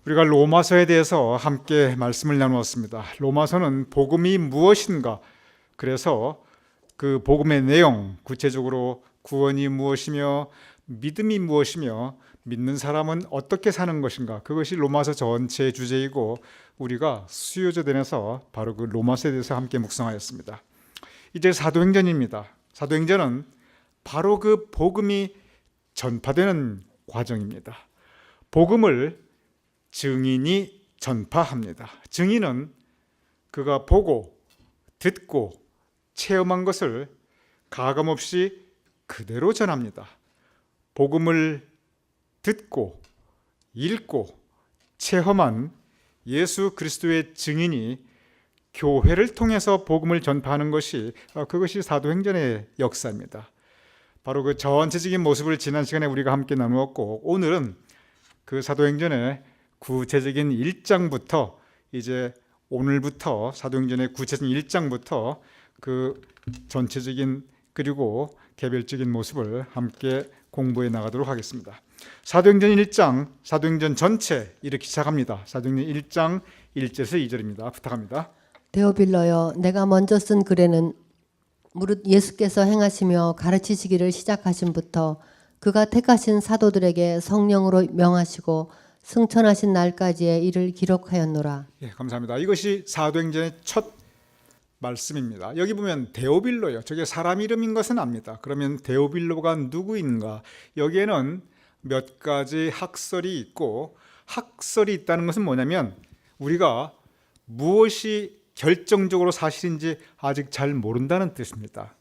우리가 로마서에 대해서 함께 말씀을 나누었습니다. 로마서는 복음이 무엇인가, 그래서 그 복음의 내용, 구체적으로 구원이 무엇이며 믿음이 무엇이며 믿는 사람은 어떻게 사는 것인가, 그것이 로마서 전체의 주제이고 우리가 수요제단에서 바로 그 로마서에 대해서 함께 묵상하였습니다. 이제 사도행전입니다. 사도행전은 바로 그 복음이 전파되는 과정입니다. 복음을 증인이 전파합니다. 증인은 그가 보고 듣고 체험한 것을 가감없이 그대로 전합니다. 복음을 듣고 읽고 체험한 예수 그리스도의 증인이 교회를 통해서 복음을 전파하는 것이 그것이 사도행전의 역사입니다. 바로 그 전체적인 모습을 지난 시간에 우리가 함께 나누었고, 오늘은 그 사도행전의 구체적인 1장부터 이제 오늘부터 사도행전의 구체적인 1장부터 그 전체적인 그리고 개별적인 모습을 함께 공부해 나가도록 하겠습니다. 사도행전 1장, 사도행전 전체 이렇게 시작합니다. 사도행전 1장 1절에서 2절입니다. 부탁합니다. 데오빌러여, 내가 먼저 쓴 글에는 무릇 예수께서 행하시며 가르치시기를 시작하신부터 그가 택하신 사도들에게 성령으로 명하시고 승천하신 날까지의 일을 기록하였노라. 예, 감사합니다. 이것이 사도행전의 첫 말씀입니다. 여기 보면 데오빌로요. 저게 사람 이름인 것은 압니다. 그러면 데오빌로가 누구인가? 여기에는 몇 가지 학설이 있고, 학설이 있다는 것은 뭐냐면 우리가 무엇이 결정적으로 사실인지 아직 잘 모른다는 뜻입니다.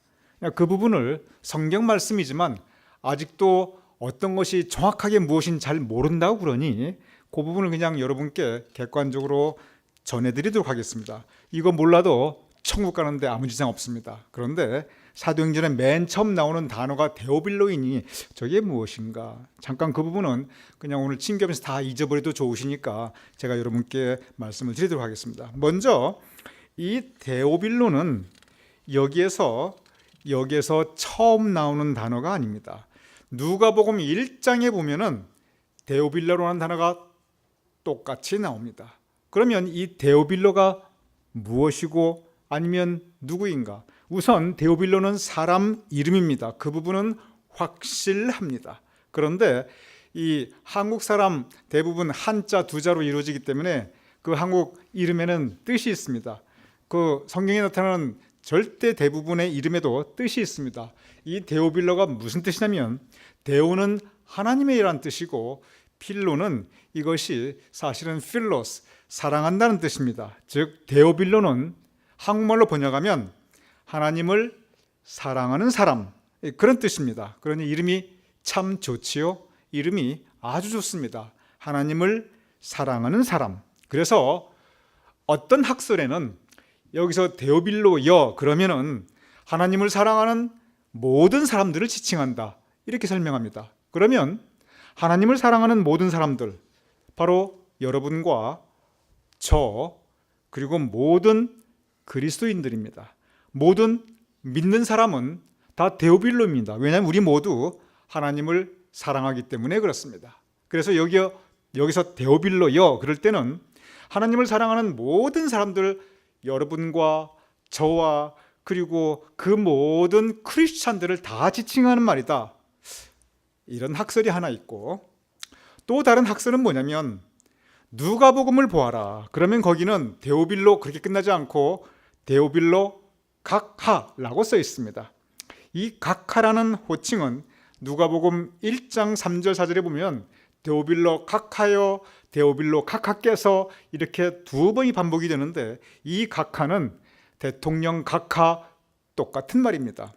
그 부분을 성경 말씀이지만 아직도 어떤 것이 정확하게 무엇인지 잘 모른다고 그러니 그 부분을 그냥 여러분께 객관적으로 전해드리도록 하겠습니다. 이거 몰라도 천국 가는데 아무 지장 없습니다. 그런데 사도행전에 맨 처음 나오는 단어가 데오빌로이니 저게 무엇인가? 잠깐 그 부분은 그냥 오늘 친교하면서 다 잊어버려도 좋으시니까 제가 여러분께 말씀을 드리도록 하겠습니다. 먼저 이 데오빌로는 여기에서 처음 나오는 단어가 아닙니다. 누가복음 1장에 보면은 데오빌로라는 단어가 똑같이 나옵니다. 그러면 이 데오빌로가 무엇이고 아니면 누구인가? 우선 데오빌로는 사람 이름입니다. 그 부분은 확실합니다. 그런데 이 한국 사람 대부분 한자 두자로 이루어지기 때문에 그 한국 이름에는 뜻이 있습니다. 그 성경에 나타나는 절대 대부분의 이름에도 뜻이 있습니다. 이 데오빌로가 무슨 뜻이냐면, 데오는 하나님의 이란 뜻이고 필로는 이것이 사실은 필로스, 사랑한다는 뜻입니다. 즉 데오빌로는 한국말로 번역하면 하나님을 사랑하는 사람, 그런 뜻입니다. 그러니 이름이 참 좋지요. 이름이 아주 좋습니다. 하나님을 사랑하는 사람. 그래서 어떤 학설에는 여기서 데오빌로여 그러면은 하나님을 사랑하는 모든 사람들을 지칭한다, 이렇게 설명합니다. 그러면 하나님을 사랑하는 모든 사람들, 바로 여러분과 저 그리고 모든 그리스도인들입니다. 모든 믿는 사람은 다 데오빌로입니다. 왜냐하면 우리 모두 하나님을 사랑하기 때문에 그렇습니다. 그래서 여기서 데오빌로여 그럴 때는 하나님을 사랑하는 모든 사람들, 여러분과 저와 그리고 그 모든 크리스찬들을 다 지칭하는 말이다, 이런 학설이 하나 있고, 또 다른 학설은 뭐냐면 누가복음을 보아라 그러면 거기는 데오빌로 그렇게 끝나지 않고 데오빌로 각하라고 써 있습니다. 이 각하라는 호칭은 누가복음 1장 3절 4절에 보면 데오빌로 각하여 데오빌로 각하께서 이렇게 두 번이 반복이 되는데, 이 각하는 대통령 각하 똑같은 말입니다.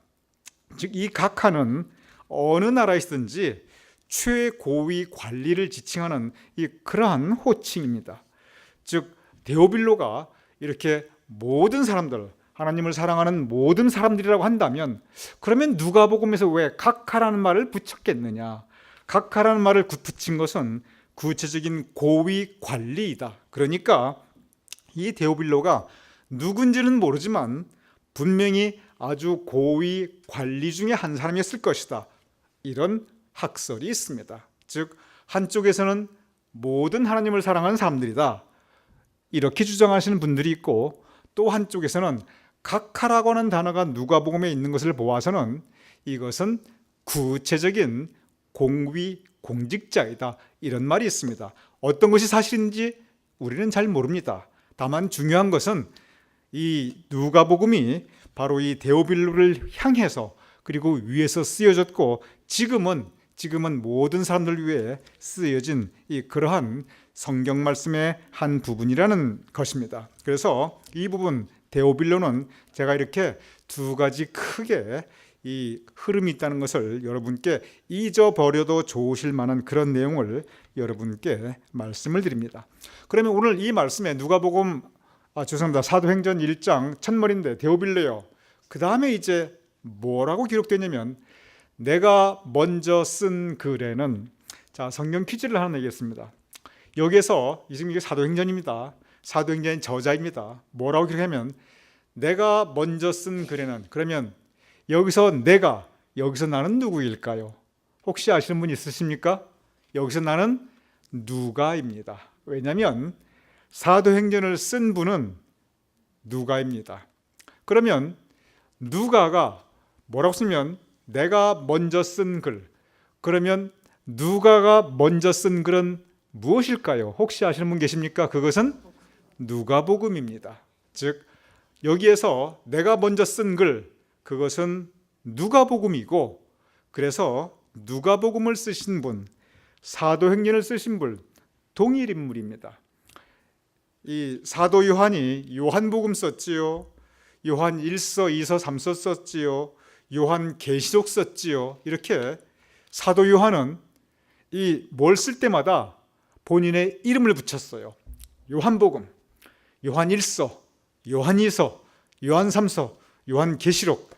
즉 이 각하는 어느 나라에 있든지 최고위 관리를 지칭하는 그러한 호칭입니다. 즉 데오빌로가 이렇게 모든 사람들, 하나님을 사랑하는 모든 사람들이라고 한다면 그러면 누가복음에서 왜 각하라는 말을 붙였겠느냐? 각하라는 말을 붙인 것은 구체적인 고위 관리이다. 그러니까 이 데오빌로가 누군지는 모르지만 분명히 아주 고위 관리 중에 한 사람이었을 것이다, 이런 학설이 있습니다. 즉 한쪽에서는 모든 하나님을 사랑하는 사람들이다. 이렇게 주장하시는 분들이 있고, 또 한쪽에서는 각하라고 하는 단어가 누가복음에 있는 것을 보아서는 이것은 구체적인 공위 공직자이다, 이런 말이 있습니다. 어떤 것이 사실인지 우리는 잘 모릅니다. 다만 중요한 것은 이 누가복음이 바로 이 데오빌로를 향해서 그리고 위에서 쓰여졌고, 지금은 모든 사람들 위해 쓰여진 이 그러한 성경 말씀의 한 부분이라는 것입니다. 그래서 이 부분 데오빌로는 제가 이렇게 두 가지 크게 이 흐름이 있다는 것을 여러분께 잊어버려도 좋으실 만한 그런 내용을 여러분께 말씀을 드립니다. 그러면 오늘 이 말씀에 누가복음 사도행전 1장 첫머리인데 데오빌로요. 그 다음에 이제 뭐라고 기록되냐면 내가 먼저 쓴 글에는, 자, 성경 퀴즈를 하나 내겠습니다. 여기에서 지금 이게 사도행전입니다. 사도행전의 저자입니다. 뭐라고 기록하면 내가 먼저 쓴 글에는, 그러면 여기서 여기서 나는 누구일까요? 혹시 아시는 분 있으십니까? 여기서 나는 누가입니다. 왜냐하면 사도행전을 쓴 분은 누가입니다. 그러면 누가가 뭐라고 쓰면 내가 먼저 쓴 글, 그러면 누가가 먼저 쓴 글은 무엇일까요? 혹시 아시는 분 계십니까? 그것은 누가복음입니다. 즉 여기에서 내가 먼저 쓴 글, 그것은 누가복음이고, 그래서 누가복음을 쓰신 분, 사도행전을 쓰신 분 동일 인물입니다. 이 사도 요한이 요한복음 썼지요. 요한 1서, 2서, 3서 썼지요. 요한 계시록 썼지요. 이렇게 사도 요한은 이 뭘 쓸 때마다 본인의 이름을 붙였어요. 요한복음, 요한 1서, 요한 2서, 요한 3서, 요한 계시록.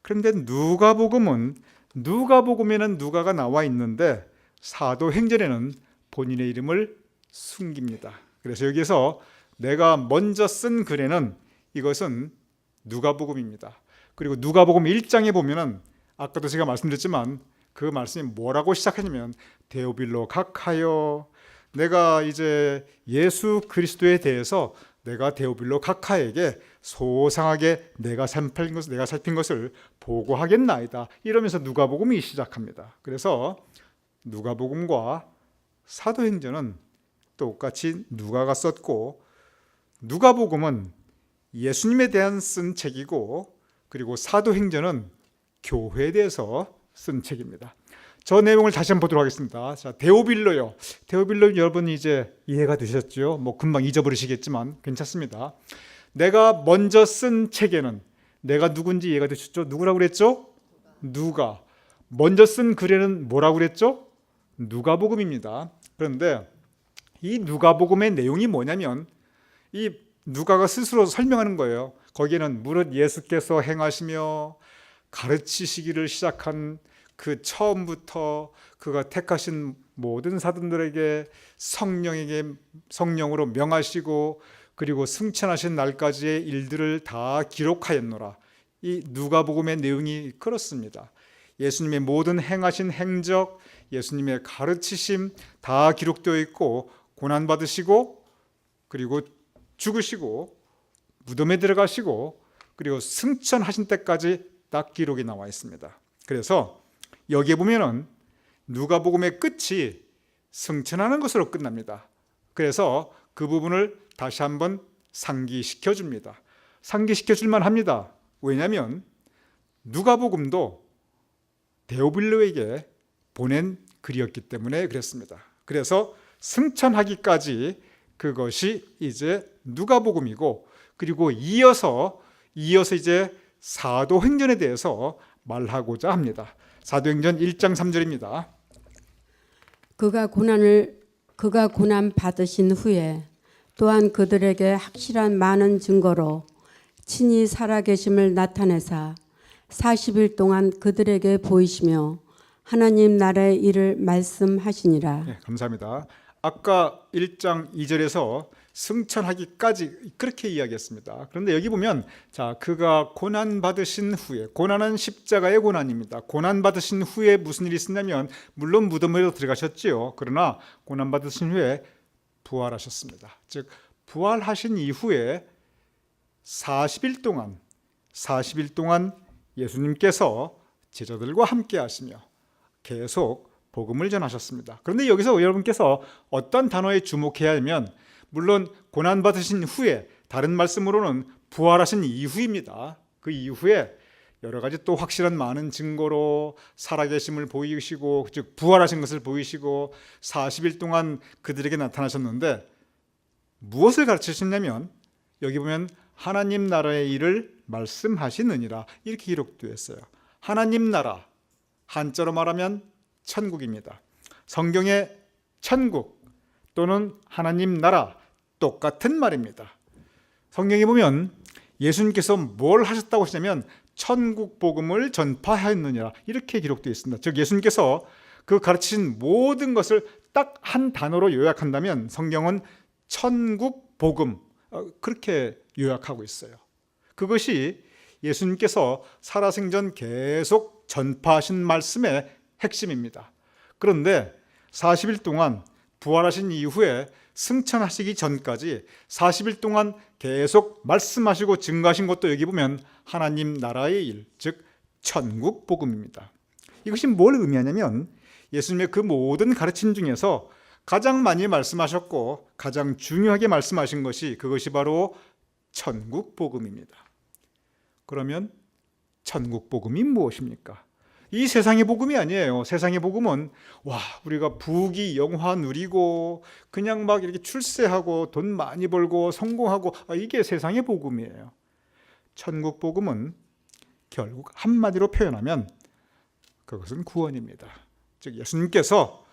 그런데 누가복음에는 누가가 나와 있는데 사도행전에는 본인의 이름을 숨깁니다. 그래서 여기서 내가 먼저 쓴 글에는 이것은 누가복음입니다. 그리고 누가복음 1장에 보면은 아까도 제가 말씀드렸지만 그 말씀이 뭐라고 시작하냐면 데오빌로 각하여, 내가 이제 예수 그리스도에 대해서 내가 데오빌로 각하에게 소상하게 내가 살핀 것을 보고하겠나이다, 이러면서 누가복음이 시작합니다. 그래서 누가복음과 사도행전은 똑같이 누가가 썼고, 누가복음은 예수님에 대한 쓴 책이고, 그리고 사도행전은 교회에 대해서 쓴 책입니다. 저 내용을 다시 한번 보도록 하겠습니다. 자, 데오빌로요. 데오빌로 여러분 이제 이해가 되셨죠? 뭐 금방 잊어버리시겠지만 괜찮습니다. 내가 먼저 쓴 책에는, 내가 누군지 이해가 되셨죠? 누구라고 그랬죠? 누가. 먼저 쓴 글에는 뭐라고 그랬죠? 누가복음입니다. 그런데 이 누가복음의 내용이 뭐냐면 이 누가가 스스로 설명하는 거예요. 거기에는 무릇 예수께서 행하시며 가르치시기를 시작한 그 처음부터 그가 택하신 모든 사도들에게 성령으로 명하시고 그리고 승천하신 날까지의 일들을 다 기록하였노라. 이 누가복음의 내용이 그렇습니다. 예수님의 모든 행하신 행적, 예수님의 가르치심 다 기록되어 있고, 고난받으시고 그리고 죽으시고 무덤에 들어가시고 그리고 승천하신 때까지 딱 기록이 나와 있습니다. 그래서 여기에 보면은 누가복음의 끝이 승천하는 것으로 끝납니다. 그래서 그 부분을 다시 한번 상기시켜 줍니다. 상기시켜 줄만 합니다. 왜냐하면 누가복음도 데오빌로에게 보낸 글이었기 때문에 그랬습니다. 그래서 승천하기까지 그것이 이제 누가복음이고, 그리고 이어서 이제 사도행전에 대해서 말하고자 합니다. 사도행전 1장 3절입니다. 그가 고난 받으신 후에 또한 그들에게 확실한 많은 증거로 친히 살아계심을 나타내사 40일 동안 그들에게 보이시며 하나님 나라의 일을 말씀하시니라. 네, 감사합니다. 아까 1장 2절에서 승천하기까지 그렇게 이야기했습니다. 그런데 여기 보면 자, 그가 고난 받으신 후에, 고난은 십자가의 고난입니다. 고난 받으신 후에 무슨 일이 있었냐면 물론 무덤으로 들어가셨지요. 그러나 고난 받으신 후에 부활하셨습니다. 즉 부활하신 이후에 40일 동안 예수님께서 제자들과 함께 하시며 계속 복음을 전하셨습니다. 그런데 여기서 여러분께서 어떤 단어에 주목해야 하면 물론 고난 받으신 후에, 다른 말씀으로는 부활하신 이후입니다. 그 이후에 여러 가지 또 확실한 많은 증거로 살아계심을 보이시고, 즉 부활하신 것을 보이시고 40일 동안 그들에게 나타나셨는데 무엇을 가르치셨냐면 여기 보면 하나님 나라의 일을 말씀하시느니라 이렇게 기록되어 있어요. 하나님 나라, 한자로 말하면 천국입니다. 성경의 천국 또는 하나님 나라 똑같은 말입니다. 성경에 보면 예수님께서 뭘 하셨다고 하시냐면 천국 복음을 전파하였느니라 이렇게 기록되어 있습니다. 즉 예수님께서 그 가르치신 모든 것을 딱 한 단어로 요약한다면 성경은 천국 복음 그렇게 요약하고 있어요. 그것이 예수님께서 살아생전 계속 전파하신 말씀의 핵심입니다. 그런데 40일 동안 부활하신 이후에 승천하시기 전까지 40일 동안 계속 말씀하시고 증거하신 것도 여기 보면 하나님 나라의 일, 즉 천국 복음입니다. 이것이 뭘 의미하냐면 예수님의 그 모든 가르침 중에서 가장 많이 말씀하셨고 가장 중요하게 말씀하신 것이 그것이 바로 천국 복음입니다. 그러면 천국 복음이 무엇입니까? 이 세상의 복음이 아니에요. 세상의 복음은 우리가 부귀 영화 누리고 그냥 막 이렇게 출세하고 돈 많이 벌고 성공하고 이게 세상의 복음이에요. 천국 복음은 결국 한마디로 표현하면 그것은 구원입니다. 즉 예수님께서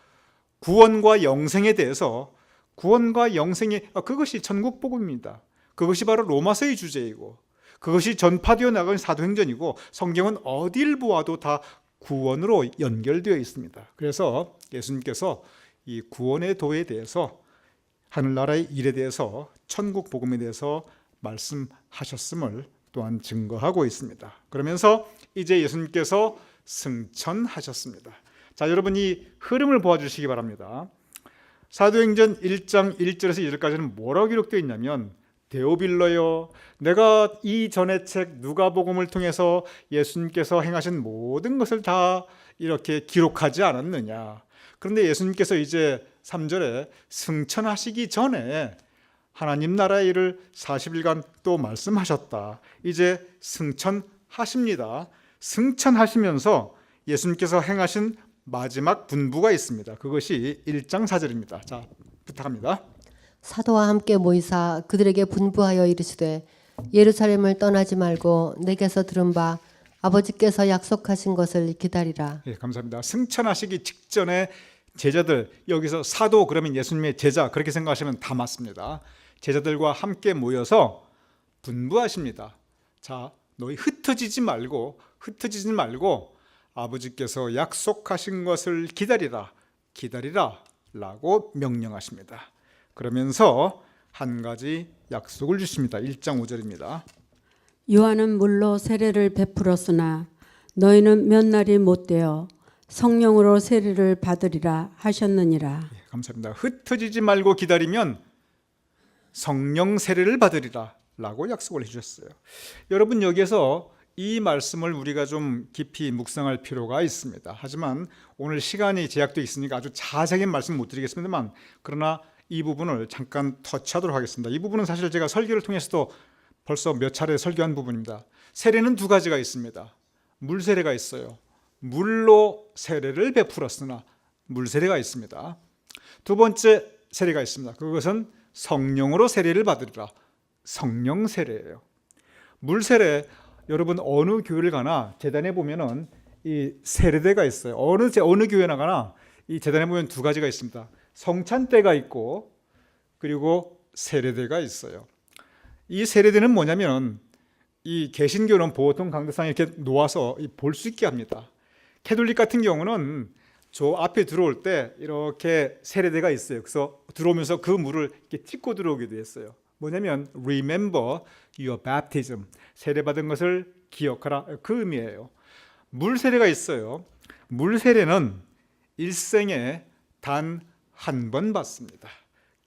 구원과 영생에 대해서 구원과 영생이 그것이 천국 복음입니다. 그것이 바로 로마서의 주제이고 그것이 전파되어 나가는 사도행전이고 성경은 어딜 보아도 다 구원으로 연결되어 있습니다. 그래서 예수님께서 이 구원의 도에 대해서 하늘나라의 일에 대해서 천국 복음에 대해서 말씀하셨음을 또한 증거하고 있습니다. 그러면서 이제 예수님께서 승천하셨습니다. 자, 여러분 이 흐름을 보아주시기 바랍니다. 사도행전 1장 1절에서 2절까지는 뭐라고 기록되어 있냐면 데오빌러여 내가 이전의 책 누가복음을 통해서 예수님께서 행하신 모든 것을 다 이렇게 기록하지 않았느냐. 그런데 예수님께서 이제 3절에 승천하시기 전에 하나님 나라의 일을 40일간 또 말씀하셨다. 이제 승천하십니다. 승천하시면서 예수님께서 행하신 마지막 분부가 있습니다. 그것이 1장 4절입니다. 자, 부탁합니다. 사도와 함께 모이사 그들에게 분부하여 이르시되 예루살렘을 떠나지 말고 내게서 들은 바 아버지께서 약속하신 것을 기다리라. 예, 감사합니다. 승천하시기 직전에 제자들, 여기서 사도 그러면 예수님의 제자 그렇게 생각하시면 다 맞습니다. 제자들과 함께 모여서 분부하십니다. 자, 너희 흩어지지 말고 아버지께서 약속하신 것을 기다리라 라고 명령하십니다. 그러면서 한 가지 약속을 주십니다. 1장 5절입니다. 요한은 물로 세례를 베풀었으나 너희는 몇 날이 못되어 성령으로 세례를 받으리라 하셨느니라. 예, 감사합니다. 흩어지지 말고 기다리면 성령 세례를 받으리라 라고 약속을 해주셨어요. 여러분 여기에서 이 말씀을 우리가 좀 깊이 묵상할 필요가 있습니다. 하지만 오늘 시간이 제약되어 있으니까 아주 자세한 말씀 못 드리겠습니다만 그러나 이 부분을 잠깐 터치하도록 하겠습니다. 이 부분은 사실 제가 설교를 통해서도 벌써 몇 차례 설교한 부분입니다. 세례는 두 가지가 있습니다. 물 세례가 있어요. 물로 세례를 베풀었으나 물 세례가 있습니다. 두 번째 세례가 있습니다. 그것은 성령으로 세례를 받으리라. 성령 세례예요. 물 세례 여러분 어느 교회를 가나 재단에 보면은 이 세례대가 있어요. 어느 교회 나가나 이 재단에 보면 두 가지가 있습니다. 성찬대가 있고 그리고 세례대가 있어요. 이 세례대는 뭐냐면 이 개신교는 보통 강대상에 이렇게 놓아서 볼 수 있게 합니다. 캐톨릭 같은 경우는 저 앞에 들어올 때 이렇게 세례대가 있어요. 그래서 들어오면서 그 물을 이렇게 찍고 들어오기도 했어요. 뭐냐면 remember your baptism. 세례받은 것을 기억하라. 그 의미예요. 물 세례가 있어요. 물 세례는 일생에 단 한 번 받습니다.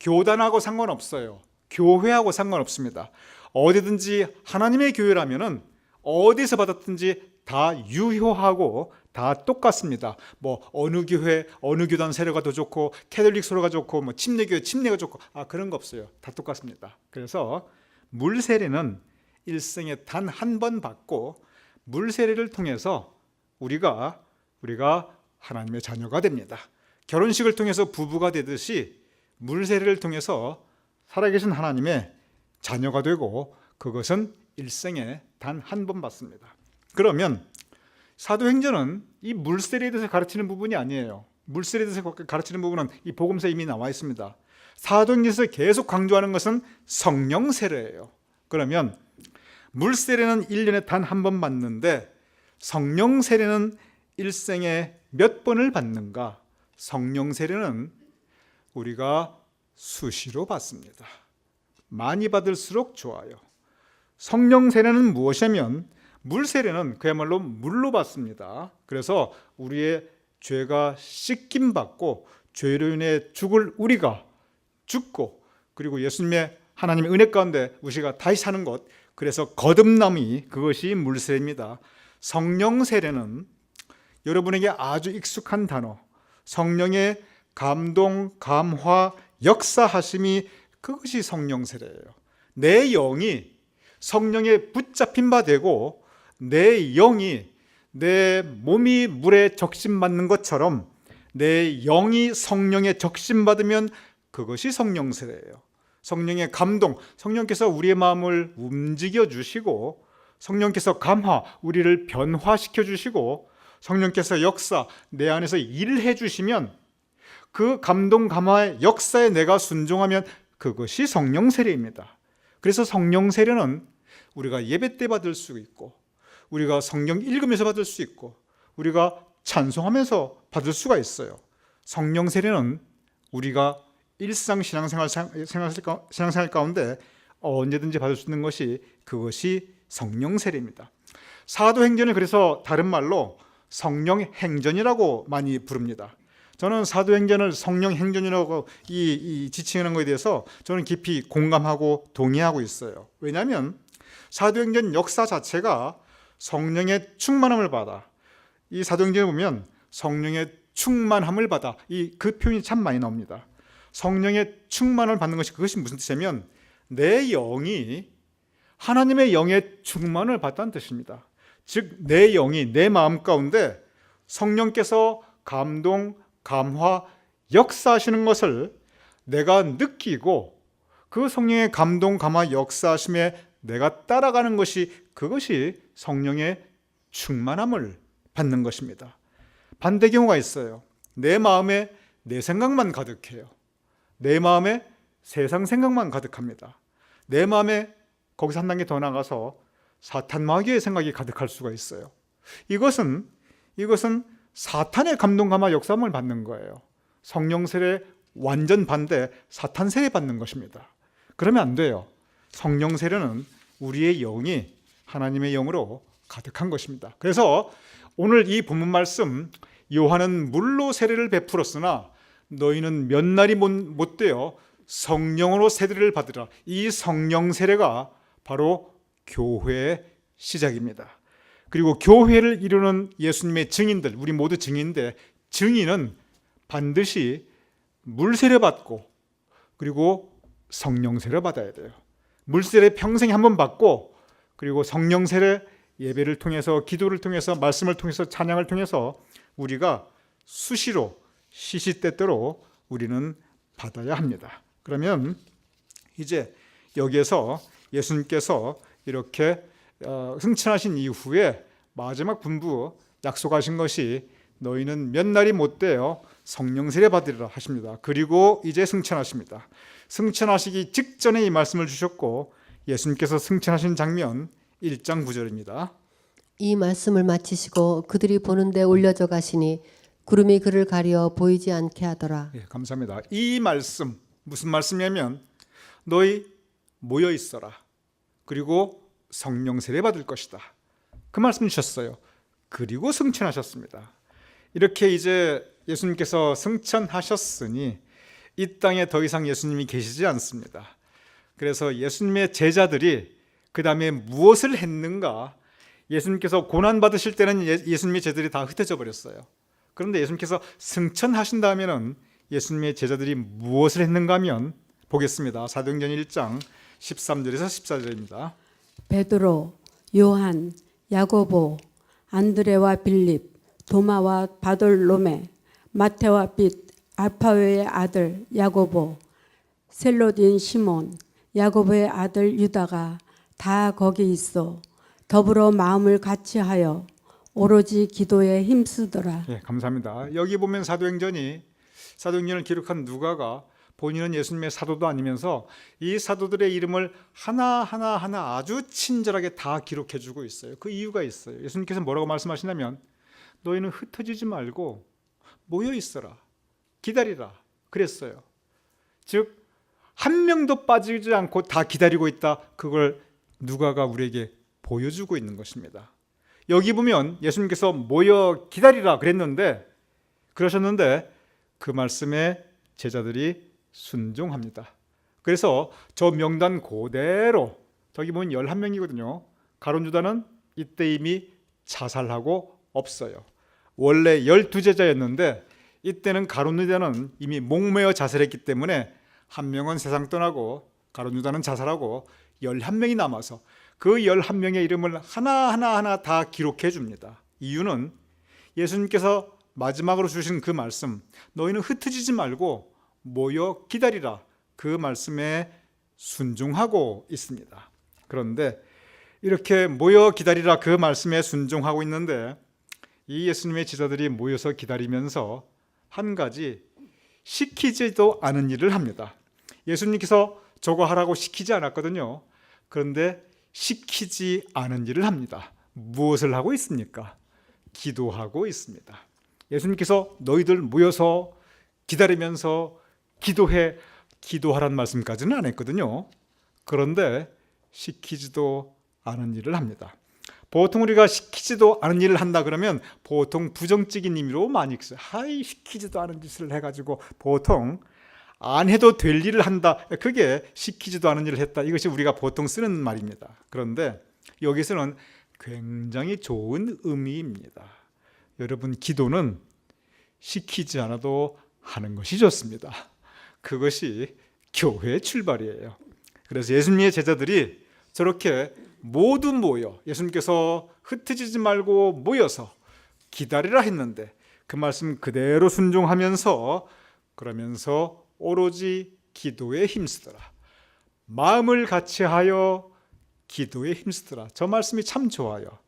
교단하고 상관없어요. 교회하고 상관없습니다. 어디든지 하나님의 교회라면은 어디서 받았든지 다 유효하고 다 똑같습니다. 뭐 어느 교회, 어느 교단 세례가 더 좋고 캐톨릭 세례가 좋고 뭐 침례교회 침례가 좋고 그런 거 없어요. 다 똑같습니다. 그래서 물 세례는 일생에 단 한 번 받고 물 세례를 통해서 우리가 하나님의 자녀가 됩니다. 결혼식을 통해서 부부가 되듯이 물 세례를 통해서 살아계신 하나님의 자녀가 되고 그것은 일생에 단 한 번 받습니다. 그러면 사도행전은 이 물세례에 대해서 가르치는 부분이 아니에요. 물세례에 대해서 가르치는 부분은 이 복음서에 이미 나와 있습니다. 사도행전에서 계속 강조하는 것은 성령 세례예요. 그러면 물세례는 1년에 단 한 번 받는데 성령 세례는 일생에 몇 번을 받는가? 성령 세례는 우리가 수시로 받습니다. 많이 받을수록 좋아요. 성령 세례는 무엇이냐면 물 세례는 그야말로 물로 받습니다. 그래서 우리의 죄가 씻김 받고 죄로 인해 죽을 우리가 죽고 그리고 예수님의 하나님의 은혜 가운데 우리가 다시 사는 것, 그래서 거듭남이 그것이 물 세례입니다. 성령 세례는 여러분에게 아주 익숙한 단어, 성령의 감동, 감화, 역사하심이 그것이 성령 세례예요. 내 영이 성령에 붙잡힌 바 되고 내 영이 내 몸이 물에 적심받는 것처럼 내 영이 성령에 적심받으면 그것이 성령 세례예요. 성령의 감동, 성령께서 우리의 마음을 움직여 주시고 성령께서 감화, 우리를 변화시켜 주시고 성령께서 역사, 내 안에서 일을 해 주시면 그 감동, 감화의 역사에 내가 순종하면 그것이 성령 세례입니다. 그래서 성령 세례는 우리가 예배 때 받을 수 있고 우리가 성경 읽으면서 받을 수 있고 우리가 찬송하면서 받을 수가 있어요. 성령 세례는 우리가 일상 신앙생활 가운데 언제든지 받을 수 있는 것이 그것이 성령 세례입니다. 사도행전을 그래서 다른 말로 성령 행전이라고 많이 부릅니다. 저는 사도행전을 성령 행전이라고 이 지칭하는 것에 대해서 저는 깊이 공감하고 동의하고 있어요. 왜냐하면 사도행전 역사 자체가 성령의 충만함을 받아, 이 사도행전에 보면 성령의 충만함을 받아, 그 표현이 참 많이 나옵니다. 성령의 충만을 받는 것이 그것이 무슨 뜻이냐면 내 영이 하나님의 영의 충만을 받다는 뜻입니다. 즉 내 영이 내 마음 가운데 성령께서 감동, 감화, 역사하시는 것을 내가 느끼고 그 성령의 감동, 감화, 역사하심에 내가 따라가는 것이 그것이 성령의 충만함을 받는 것입니다. 반대 경우가 있어요. 내 마음에 내 생각만 가득해요. 내 마음에 세상 생각만 가득합니다. 내 마음에 거기서 한 단계 더 나가서 사탄 마귀의 생각이 가득할 수가 있어요. 이것은 사탄의 감동, 감화, 역사함을 받는 거예요. 성령 세례 완전 반대, 사탄 세례 받는 것입니다. 그러면 안 돼요. 성령 세례는 우리의 영이 하나님의 영으로 가득한 것입니다. 그래서 오늘 이 본문 말씀, 요한은 물로 세례를 베풀었으나 너희는 몇 날이 못 되어 성령으로 세례를 받으라. 이 성령 세례가 바로 교회의 시작입니다. 그리고 교회를 이루는 예수님의 증인들, 우리 모두 증인인데 증인은 반드시 물 세례 받고 그리고 성령 세례 받아야 돼요. 물 세례 평생에 한 번 받고 그리고 성령 세례 예배를 통해서, 기도를 통해서, 말씀을 통해서, 찬양을 통해서 우리가 수시로 시시때때로 우리는 받아야 합니다. 그러면 이제 여기에서 예수님께서 이렇게 승천하신 이후에 마지막 분부 약속하신 것이 너희는 몇 날이 못 되어 성령 세례 받으리라 하십니다. 그리고 이제 승천하십니다. 승천하시기 직전에 이 말씀을 주셨고 예수님께서 승천하신 장면 1장 9절입니다. 이 말씀을 마치시고 그들이 보는데 올려져 가시니 구름이 그를 가려 보이지 않게 하더라. 예, 감사합니다. 이 말씀 무슨 말씀이냐면 너희 모여 있어라. 그리고 성령 세례 받을 것이다. 그 말씀 주셨어요. 그리고 승천하셨습니다. 이렇게 이제 예수님께서 승천하셨으니 이 땅에 더 이상 예수님이 계시지 않습니다. 그래서 예수님의 제자들이 그 다음에 무엇을 했는가? 예수님께서 고난 받으실 때는 예수님의 제자들이 다 흩어져 버렸어요. 그런데 예수님께서 승천하신 다음에는 예수님의 제자들이 무엇을 했는가 하면 보겠습니다. 사도행전 1장 13절에서 14절입니다. 베드로, 요한, 야고보, 안드레와 빌립, 도마와 바돌로메, 마테와 빛, 알파웨의 아들 야고보, 셀로딘 시몬, 야고보의 아들 유다가 다 거기 있어 더불어 마음을 같이하여 오로지 기도에 힘쓰더라. 예, 감사합니다. 여기 보면 사도행전을 기록한 누가가 본인은 예수님의 사도도 아니면서 이 사도들의 이름을 하나하나 아주 친절하게 다 기록해 주고 있어요. 그 이유가 있어요. 예수님께서 뭐라고 말씀하시냐면 너희는 흩어지지 말고 모여 있어라. 기다리라. 그랬어요. 즉 한 명도 빠지지 않고 다 기다리고 있다. 그걸 누가가 우리에게 보여주고 있는 것입니다. 여기 보면 예수님께서 모여 기다리라 그러셨는데 그 말씀에 제자들이 순종합니다. 그래서 저 명단 그대로 저기 보면 11명이거든요. 가룟 유다는 이때 이미 자살하고 없어요. 원래 12제자였는데 이때는 가룟 유다는 이미 목매어 자살했기 때문에 한 명은 세상 떠나고 가룟 유다는 자살하고 11명이 남아서 그 11명의 이름을 하나하나 다 기록해 줍니다. 이유는 예수님께서 마지막으로 주신 그 말씀, 너희는 흩어지지 말고 모여 기다리라. 그 말씀에 순종하고 있습니다. 그런데 이렇게 모여 기다리라 그 말씀에 순종하고 있는데 이 예수님의 제자들이 모여서 기다리면서 한 가지 시키지도 않은 일을 합니다. 예수님께서 저거 하라고 시키지 않았거든요. 그런데 시키지 않은 일을 합니다. 무엇을 하고 있습니까? 기도하고 있습니다. 예수님께서 너희들 모여서 기다리면서 기도하라는 말씀까지는 안 했거든요. 그런데 시키지도 않은 일을 합니다. 보통 우리가 시키지도 않은 일을 한다 그러면 보통 부정적인 의미로 많이 써요. 시키지도 않은 짓을 해가지고 보통 안 해도 될 일을 한다. 그게 시키지도 않은 일을 했다. 이것이 우리가 보통 쓰는 말입니다. 그런데 여기서는 굉장히 좋은 의미입니다. 여러분, 기도는 시키지 않아도 하는 것이 좋습니다. 그것이 교회의 출발이에요. 그래서 예수님의 제자들이 저렇게 모두 모여 예수님께서 흩어지지 말고 모여서 기다리라 했는데 그 말씀 그대로 순종하면서 그러면서 오로지 기도에 힘쓰더라. 마음을 같이하여 기도에 힘쓰더라. 저 말씀이 참 좋아요.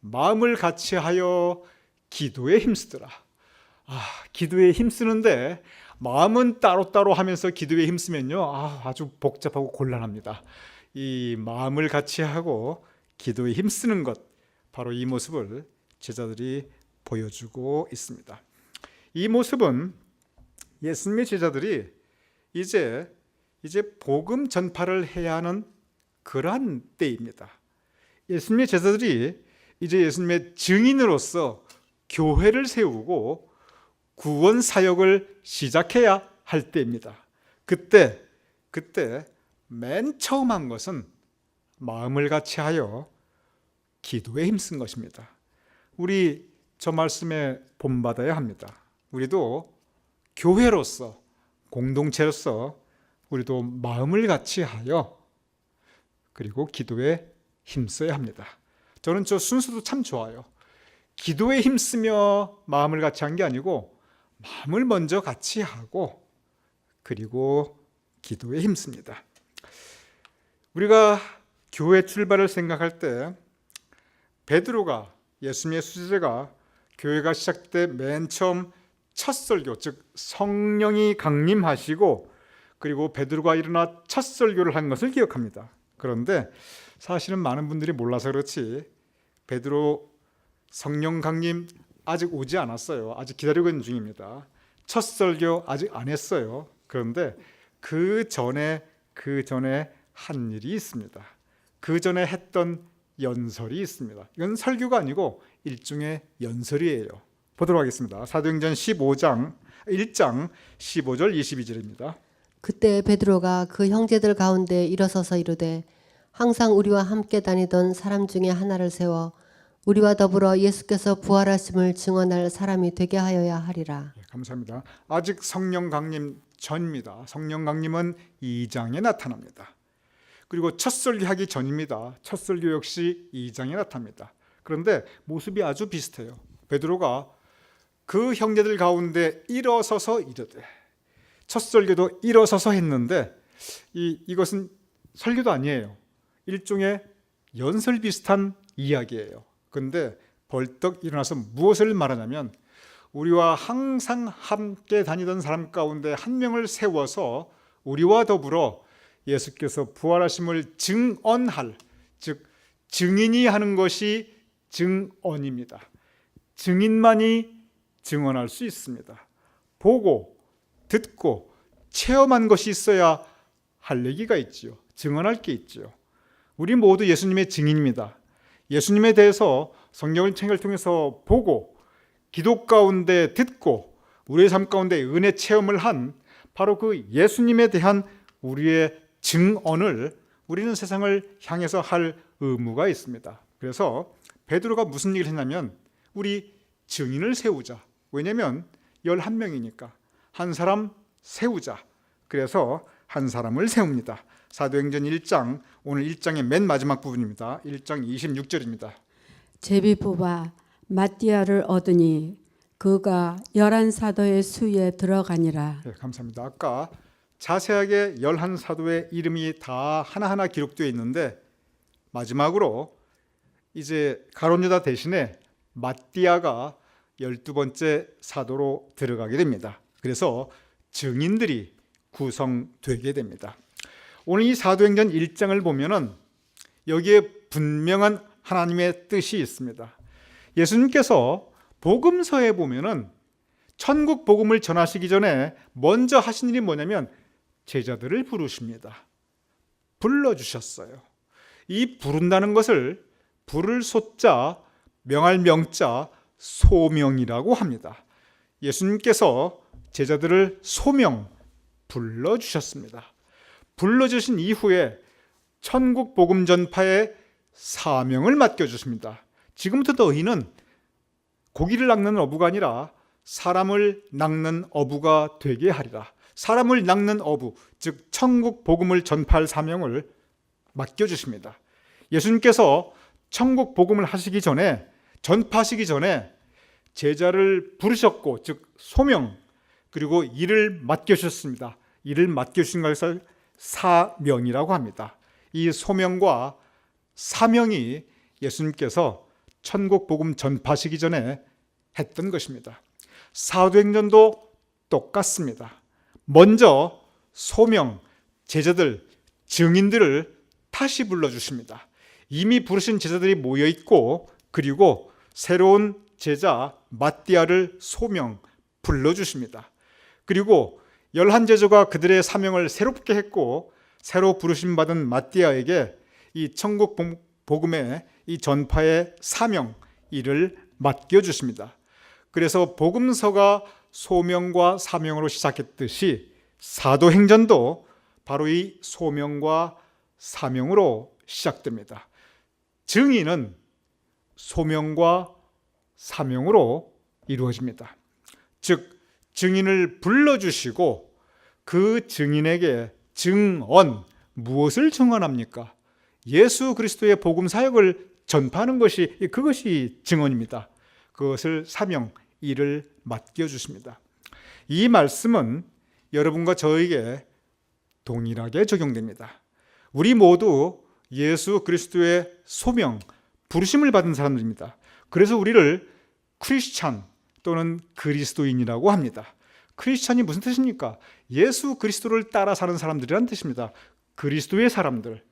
마음을 같이하여 기도에 힘쓰더라. 기도에 힘쓰는데 마음은 따로따로 하면서 기도에 힘쓰면요, 아주 복잡하고 곤란합니다. 이 마음을 같이하고 기도에 힘쓰는 것, 바로 이 모습을 제자들이 보여주고 있습니다. 이 모습은 예수님의 제자들이 이제 복음 전파를 해야 하는 그러한 때입니다. 예수님의 제자들이 이제 예수님의 증인으로서 교회를 세우고 구원 사역을 시작해야 할 때입니다. 그때 맨 처음 한 것은 마음을 같이하여 기도에 힘쓴 것입니다. 우리 저 말씀에 본받아야 합니다. 우리도 교회로서, 공동체로서 우리도 마음을 같이하여 그리고 기도에 힘써야 합니다. 저는 저 순서도 참 좋아요. 기도에 힘쓰며 마음을 같이 한 게 아니고 마음을 먼저 같이 하고 그리고 기도에 힘씁니다. 우리가 교회 출발을 생각할 때 베드로가, 예수님의 수제자가 교회가 시작될 때 맨 처음 첫 설교, 즉 성령이 강림하시고 그리고 베드로가 일어나 첫 설교를 한 것을 기억합니다. 그런데 사실은 많은 분들이 몰라서 그렇지 베드로 성령 강림 아직 오지 않았어요. 아직 기다리고 있는 중입니다. 첫 설교 아직 안 했어요. 그런데 그 전에 한 일이 있습니다. 그 전에 했던 연설이 있습니다. 이건 설교가 아니고 일종의 연설이에요. 보도록 하겠습니다. 사도행전 1장 15절 22절입니다. 그때 베드로가 그 형제들 가운데 일어서서 이르되 항상 우리와 함께 다니던 사람 중에 하나를 세워 우리와 더불어 예수께서 부활하심을 증언할 사람이 되게 하여야 하리라. 감사합니다. 아직 성령 강림 전입니다. 성령 강림은 2장에 나타납니다. 그리고 첫 설교하기 전입니다. 첫 설교 역시 2장에 나타납니다. 그런데 모습이 아주 비슷해요. 베드로가 그 형제들 가운데 일어서서 이르되, 첫 설교도 일어서서 했는데 이것은 설교도 아니에요. 일종의 연설 비슷한 이야기예요. 그런데 벌떡 일어나서 무엇을 말하냐면 우리와 항상 함께 다니던 사람 가운데 한 명을 세워서 우리와 더불어 예수께서 부활하심을 증언할, 즉 증인이 하는 것이 증언입니다. 증인만이 증언할 수 있습니다. 보고 듣고 체험한 것이 있어야 할 얘기가 있지요. 증언할 게 있지요. 우리 모두 예수님의 증인입니다. 예수님에 대해서 성경을 책을 통해서 보고 기도 가운데 듣고 우리의 삶 가운데 은혜 체험을 한 바로 그 예수님에 대한 우리의 증언을 우리는 세상을 향해서 할 의무가 있습니다. 그래서 베드로가 무슨 얘기를 했냐면 우리 증인을 세우자. 왜냐하면 11명이니까 한 사람 세우자. 그래서 한 사람을 세웁니다. 사도행전 1장, 오늘 1장의 맨 마지막 부분입니다. 1장 26절입니다. 제비 뽑아 마띠아를 얻으니 그가 11사도의 수에 들어가니라. 네, 감사합니다. 아까 자세하게 11사도의 이름이 다 하나하나 기록되어 있는데 마지막으로 이제 가룟유다 대신에 마띠아가 12번째 사도로 들어가게 됩니다. 그래서 증인들이 구성되게 됩니다. 오늘 이 사도행전 1장을 보면은 여기에 분명한 하나님의 뜻이 있습니다. 예수님께서 복음서에 보면은 천국 복음을 전하시기 전에 먼저 하신 일이 뭐냐면 제자들을 부르십니다. 불러주셨어요. 이 부른다는 것을 부를 소자, 명할 명자, 소명이라고 합니다. 예수님께서 제자들을 소명, 불러주셨습니다. 불러주신 이후에 천국 복음 전파의 사명을 맡겨주십니다. 지금부터 너희는 고기를 낚는 어부가 아니라 사람을 낚는 어부가 되게 하리라. 사람을 낚는 어부, 즉 천국 복음을 전파할 사명을 맡겨주십니다. 예수님께서 천국 복음을 하시기 전에, 전파하시기 전에 제자를 부르셨고, 즉 소명, 그리고 일을 맡겨주셨습니다. 일을 맡겨주신 것을 사명이라고 합니다. 이 소명과 사명이 예수님께서 천국 복음 전파하시기 전에 했던 것입니다. 사도행전도 똑같습니다. 먼저 소명, 제자들, 증인들을 다시 불러주십니다. 이미 부르신 제자들이 모여있고 그리고 새로운 제자 마띠아를 소명, 불러주십니다. 그리고 11제자가 그들의 사명을 새롭게 했고 새로 부르심 받은 마띠아에게 이 천국 복음의 이 전파의 사명, 이를 맡겨주십니다. 그래서 복음서가 소명과 사명으로 시작했듯이 사도행전도 바로 이 소명과 사명으로 시작됩니다. 증인은 소명과 사명으로 이루어집니다. 즉 증인을 불러주시고 그 증인에게 증언, 무엇을 증언합니까? 예수 그리스도의 복음 사역을 전파하는 것이, 그것이 증언입니다. 그것을 사명, 일을 맡겨주십니다. 이 말씀은 여러분과 저에게 동일하게 적용됩니다. 우리 모두 예수 그리스도의 소명, 부르심을 받은 사람들입니다. 그래서 우리를 크리스찬 또는 그리스도인이라고 합니다. 크리스찬이 무슨 뜻입니까? 예수 그리스도를 따라 사는 사람들이란 뜻입니다. 그리스도의 사람들,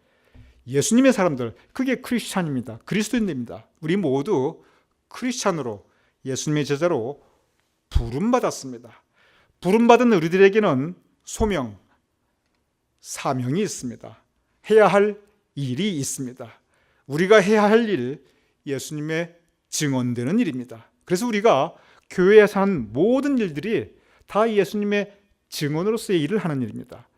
예수님의 사람들, 그게 크리스찬입니다. 그리스도인입니다. 우리 모두 크리스찬으로 예수님의 제자로 부름받았습니다. 부름받은 우리들에게는 소명, 사명이 있습니다. 해야 할 일이 있습니다. 우리가 해야 할 일, 예수님의 증언되는 일입니다. 그래서 우리가 교회에서 하는 모든 일들이 다 예수님의 증언으로서의 일을 하는 일입니다.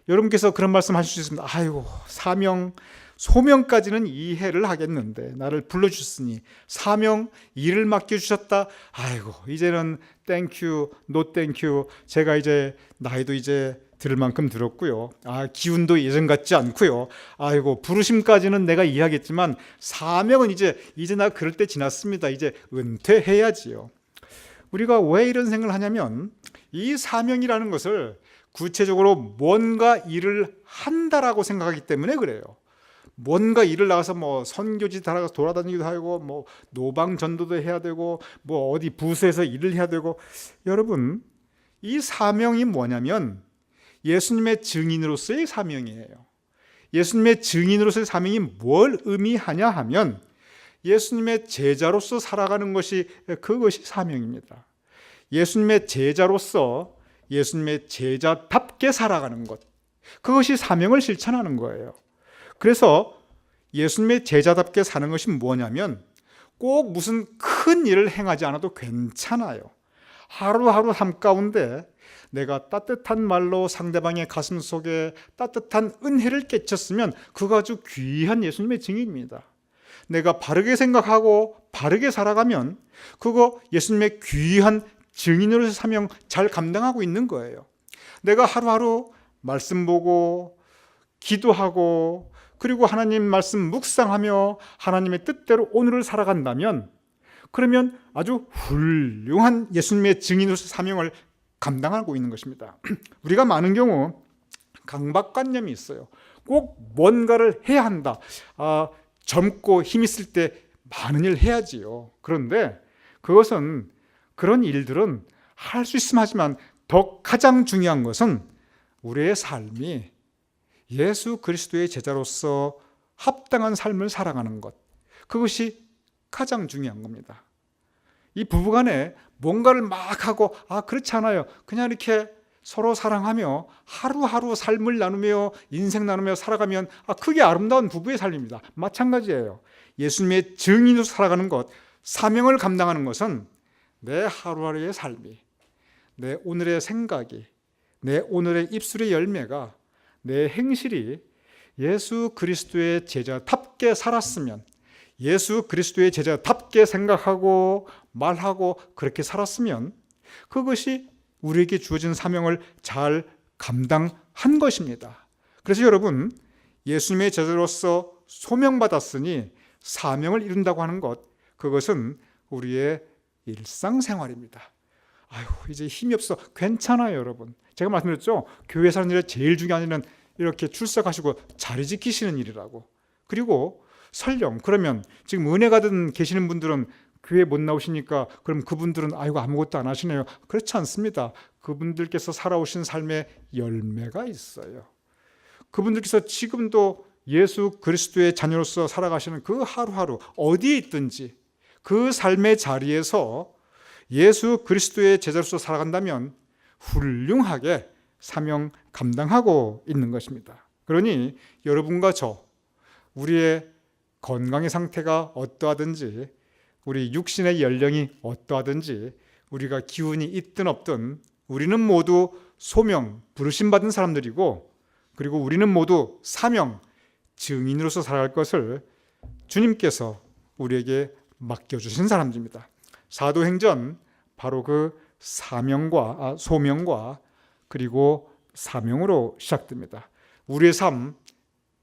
여러분께서 그런 말씀 하실 수 있습니다. 아이고, 사명, 소명까지는 이해를 하겠는데 나를 불러주셨으니 사명, 일을 맡겨주셨다. 아이고, 이제는 땡큐, 노 땡큐. 제가 이제 나이도 이제 들을 만큼 들었고요. 기운도 예전 같지 않고요. 아이고, 부르심까지는 내가 이해하겠지만 사명은 이제 나 그럴 때 지났습니다. 이제 은퇴해야지요. 우리가 왜 이런 생각을 하냐면 이 사명이라는 것을 구체적으로 뭔가 일을 한다라고 생각하기 때문에 그래요. 뭔가 일을 나가서 뭐 선교지 나가서 돌아다니기도 하고 뭐 노방 전도도 해야 되고 뭐 어디 부서에서 일을 해야 되고, 여러분, 이 사명이 뭐냐면 예수님의 증인으로서의 사명이에요. 예수님의 증인으로서의 사명이 뭘 의미하냐 하면 예수님의 제자로서 살아가는 것이, 그것이 사명입니다. 예수님의 제자로서 예수님의 제자답게 살아가는 것, 그것이 사명을 실천하는 거예요. 그래서 예수님의 제자답게 사는 것이 뭐냐면 꼭 무슨 큰 일을 행하지 않아도 괜찮아요. 하루하루 삶 가운데 내가 따뜻한 말로 상대방의 가슴 속에 따뜻한 은혜를 끼쳤으면 그거 아주 귀한 예수님의 증인입니다. 내가 바르게 생각하고 바르게 살아가면 그거 예수님의 귀한 증인으로서 사명 잘 감당하고 있는 거예요. 내가 하루하루 말씀 보고 기도하고 그리고 하나님 말씀 묵상하며 하나님의 뜻대로 오늘을 살아간다면 그러면 아주 훌륭한 예수님의 증인으로서 사명을 감당하고 있는 것입니다. 우리가 많은 경우 강박관념이 있어요. 꼭 뭔가를 해야 한다. 젊고 힘 있을 때 많은 일 해야지요. 그런데 그것은, 그런 일들은 할 수 있으면 하지만 더 가장 중요한 것은 우리의 삶이 예수 그리스도의 제자로서 합당한 삶을 살아가는 것, 그것이 가장 중요한 겁니다. 이 부부간에 뭔가를 막 하고 그렇지 않아요. 그냥 이렇게 서로 사랑하며 하루하루 삶을 나누며 인생 나누며 살아가면 그게 아름다운 부부의 삶입니다. 마찬가지예요. 예수님의 증인으로 살아가는 것, 사명을 감당하는 것은 내 하루하루의 삶이, 내 오늘의 생각이, 내 오늘의 입술의 열매가, 내 행실이 예수 그리스도의 제자답게 살았으면, 예수 그리스도의 제자답게 생각하고 말하고 그렇게 살았으면 그것이 우리에게 주어진 사명을 잘 감당한 것입니다. 그래서 여러분, 예수님의 제자로서 소명받았으니 사명을 이룬다고 하는 것, 그것은 우리의 일상생활입니다. 이제 힘이 없어. 괜찮아요, 여러분. 제가 말씀드렸죠. 교회 사는 일에 제일 중요한 일은 이렇게 출석하시고 자리 지키시는 일이라고. 그리고 설령 그러면 지금 은혜 가든 계시는 분들은 교회 못 나오시니까 그럼 그분들은 아무것도 안 하시네요. 그렇지 않습니다. 그분들께서 살아오신 삶의 열매가 있어요. 그분들께서 지금도 예수 그리스도의 자녀로서 살아가시는 그 하루하루 어디에 있든지 그 삶의 자리에서 예수 그리스도의 제자로서 살아간다면 훌륭하게 사명 감당하고 있는 것입니다. 그러니 여러분과 저, 우리의 건강의 상태가 어떠하든지, 우리 육신의 연령이 어떠하든지, 우리가 기운이 있든 없든 우리는 모두 소명, 부르심받은 사람들이고, 그리고 우리는 모두 사명, 증인으로서 살아갈 것을 주님께서 우리에게 맡겨주신 사람들입니다. 사도행전, 바로 그 사명과 소명과 그리고 사명으로 시작됩니다. 우리의 삶,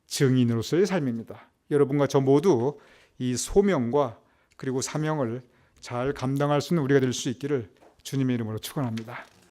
증인으로서의 삶입니다. 여러분과 저 모두 이 소명과 그리고 사명을 잘 감당할 수 있는 우리가 될 수 있기를 주님의 이름으로 축원합니다.